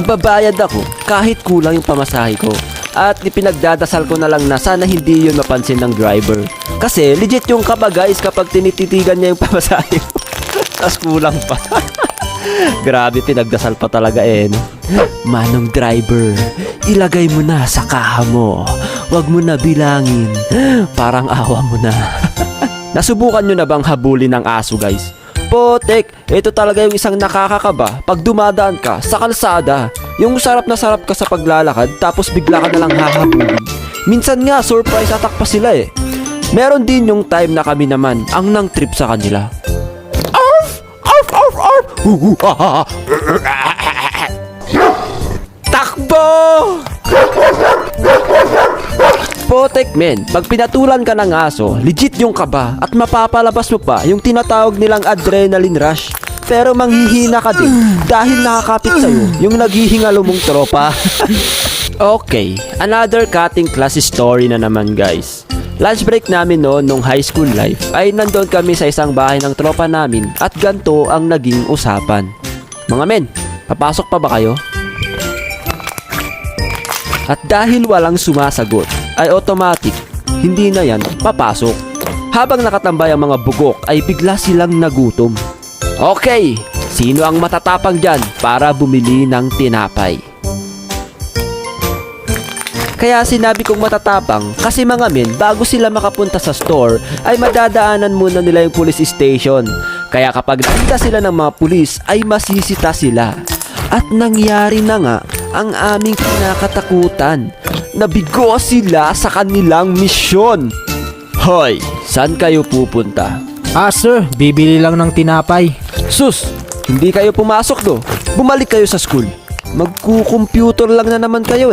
Babayad ako kahit kulang yung pamasahe ko. At ipinagdadasal ko na lang na sana hindi yun mapansin ng driver. Kasi legit yung kaba guys kapag tinititigan niya yung pamasahe mo. Tas kulang pa. Grabe, pinagdasal pa talaga no? Manong driver, ilagay mo na sa kaha mo. Huwag mo na bilangin. Parang awa mo na. Nasubukan nyo na bang habulin ng aso guys? Potek, ito talaga yung isang nakakakaba pag dumadaan ka sa kalsada. Yung sarap na sarap ka sa paglalakad tapos bigla ka na lang hahabulin. Minsan nga surprise attack pa sila Meron din yung time na kami naman ang nang trip sa kanila. Arf! Arf! Arf! Arf! Takbo! Potek men, pag pinatulan ka ng aso, legit yung kaba at mapapalabas mo pa yung tinatawag nilang adrenaline rush. Pero manghihina ka din dahil nakakapit sa'yo yung naghihingalo mong tropa. Okay, another cutting class story na naman guys. Lunch break namin noon nung high school life ay nandoon kami sa isang bahay ng tropa namin at ganto ang naging usapan. Mga men, papasok pa ba kayo? At dahil walang sumasagot, ay automatic, hindi na yan papasok. Habang nakatambay ang mga bugok ay bigla silang nagutom. Okay, sino ang matatapang dyan para bumili ng tinapay? Kaya sinabi kong matatapang kasi mga men, bago sila makapunta sa store ay madadaanan muna nila yung police station. Kaya kapag nakita sila ng mga pulis ay masisita sila. At nangyari na nga ang aming kinakatakutan. Nabigo sila sa kanilang misyon. Hoy, saan kayo pupunta? Sir, bibili lang ng tinapay. Sus, hindi kayo pumasok do. Bumalik kayo sa school. Magkukomputer lang na naman kayo